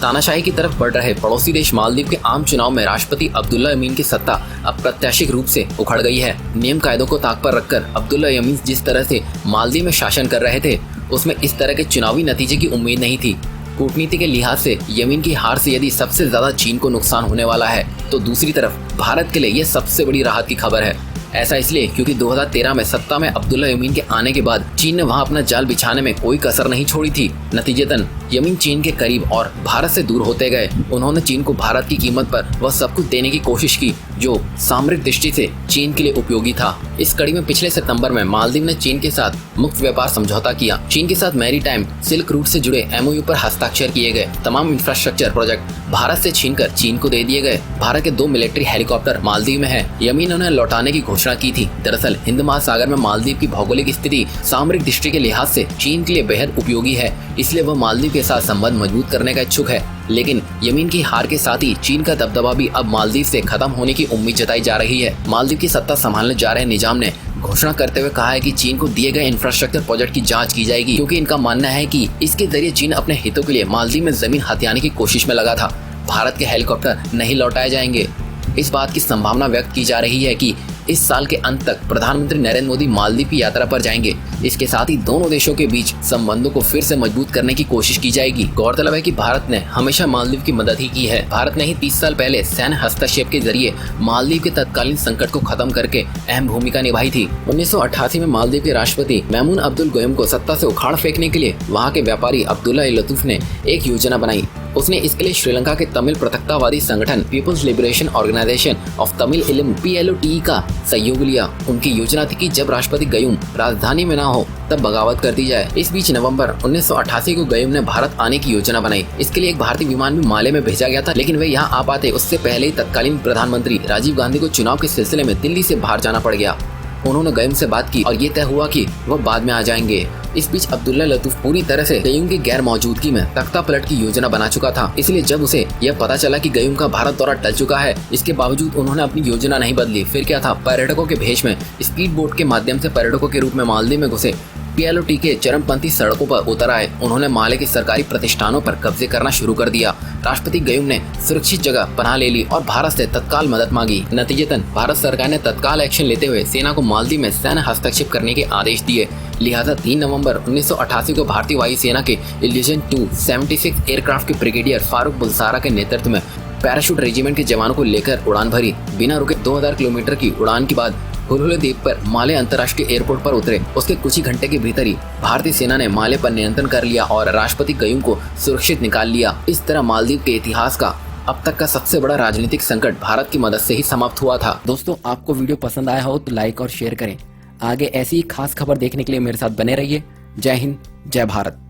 तानाशाही की तरफ बढ़ रहे पड़ोसी देश मालदीव के आम चुनाव में राष्ट्रपति अब्दुल्ला यमीन की सत्ता अप्रत्याशित रूप से उखड़ गई है। नियम कायदों को ताक पर रखकर अब्दुल्ला यमीन जिस तरह से मालदीव में शासन कर रहे थे, उसमें इस तरह के चुनावी नतीजे की उम्मीद नहीं थी। कूटनीति के लिहाज से यमीन की हार से यदि सबसे ज्यादा चीन को नुकसान होने वाला है, तो दूसरी तरफ भारत के लिए यह सबसे बड़ी राहत की खबर है। ऐसा इसलिए क्योंकि 2013 में सत्ता में अब्दुल्ला यमीन के आने के बाद चीन ने वहां अपना जाल बिछाने में कोई कसर नहीं छोड़ी थी। नतीजतन यमीन चीन के करीब और भारत से दूर होते गए। उन्होंने चीन को भारत की कीमत पर वह सब कुछ देने की कोशिश की जो सामरिक दृष्टि से चीन के लिए उपयोगी था। इस कड़ी में पिछले सितंबर में मालदीव ने चीन के साथ मुक्त व्यापार समझौता किया। चीन के साथ मैरीटाइम सिल्क रूट से जुड़े MOU पर हस्ताक्षर किए गए। तमाम इंफ्रास्ट्रक्चर प्रोजेक्ट भारत से छीनकर चीन को दे दिए गए। भारत के 2 मिलिट्री हेलीकॉप्टर मालदीव में है। यमीन उन्हें लौटाने की घोषणा की थी। दरअसल हिंद महासागर में मालदीव की भौगोलिक स्थिति सामरिक दृष्टि के लिहाज से चीन के लिए बेहद उपयोगी है, इसलिए वह मालदीव के साथ संबंध मजबूत करने का इच्छुक है। लेकिन यमीन की हार के साथ ही चीन का दबदबा भी अब मालदीव से खत्म होने की उम्मीद जताई जा रही है। मालदीव की सत्ता संभालने जा रहे निजाम ने घोषणा करते हुए कहा है कि चीन को दिए गए इंफ्रास्ट्रक्चर प्रोजेक्ट की जांच की जाएगी, क्योंकि इनका मानना है कि इसके जरिए चीन अपने हितों के लिए मालदीव में जमीन हथियाने की कोशिश में लगा था। भारत के हेलीकॉप्टर नहीं लौटाए जाएंगे। इस बात की संभावना व्यक्त की जा रही है कि इस साल के अंत तक प्रधानमंत्री नरेंद्र मोदी मालदीव की यात्रा पर जाएंगे। इसके साथ ही दोनों देशों के बीच संबंधों को फिर से मजबूत करने की कोशिश की जाएगी। गौरतलब है कि भारत ने हमेशा मालदीव की मदद ही की है। भारत ने ही 30 साल पहले सैन्य हस्तक्षेप के जरिए मालदीव के तत्कालीन संकट को खत्म करके अहम भूमिका निभाई थी। 1988 में मालदीव के राष्ट्रपति मैमून अब्दुल गोयम को सत्ता से उखाड़ फेंकने के लिए वहाँ के व्यापारी अब्दुल्ला लतूफ ने एक योजना बनाई। उसने इसके लिए श्रीलंका के तमिल पृथकतावादी संगठन People's Liberation Organisation of Tamil Eelam PLOTE का सहयोग लिया। उनकी योजना थी कि जब राष्ट्रपति गयूम राजधानी में ना हो तब बगावत कर दी जाए। इस बीच नवंबर 1988 को गयूम ने भारत आने की योजना बनाई। इसके लिए एक भारतीय विमान भी माले में भेजा गया था, लेकिन वे यहाँ आ पाते उससे पहले ही तत्कालीन प्रधानमंत्री राजीव गांधी को चुनाव के सिलसिले में दिल्ली से बाहर जाना पड़ गया। उन्होंने गयूम से बात की और ये तय हुआ कि वह बाद में आ जाएंगे। इस बीच अब्दुल्ला लतूफ पूरी तरह से गयूम की गैर मौजूदगी में तख्ता पलट की योजना बना चुका था। इसलिए जब उसे यह पता चला कि गयूम का भारत दौरा टल चुका है, इसके बावजूद उन्होंने अपनी योजना नहीं बदली। फिर क्या था, पर्यटकों के भेष में स्पीड बोट के माध्यम से पर्यटकों के रूप में मालदीव में घुसे। PLOTE के चरमपंथी सड़कों पर उतर आए। उन्होंने माले के सरकारी प्रतिष्ठानों पर कब्जे करना शुरू कर दिया। राष्ट्रपति गयूम ने सुरक्षित जगह पनाह ले ली और भारत से तत्काल मदद मांगी। नतीजतन भारत सरकार ने तत्काल एक्शन लेते हुए सेना को मालदीव में सैन्य हस्तक्षेप करने के आदेश दिए। लिहाजा 3 नवंबर 1988 को भारतीय वायुसेना के इल्यूजन 276 एयरक्राफ्ट के ब्रिगेडियर फारूक बुलसारा के नेतृत्व में पैराशूट रेजिमेंट के जवानों को लेकर उड़ान भरी। बिना रुके 2000 किलोमीटर की उड़ान के बाद हुलहुले द्वीप पर माले अंतर्राष्ट्रीय एयरपोर्ट पर उतरे। उसके कुछ ही घंटे के भीतर ही भारतीय सेना ने माले पर नियंत्रण कर लिया और राष्ट्रपति गयूम को सुरक्षित निकाल लिया। इस तरह मालदीव के इतिहास का अब तक का सबसे बड़ा राजनीतिक संकट भारत की मदद से ही समाप्त हुआ था। दोस्तों, आपको वीडियो पसंद आया हो तो लाइक और शेयर करें। आगे ऐसी ही खास खबर देखने के लिए मेरे साथ बने रहिए। जय हिंद, जय भारत।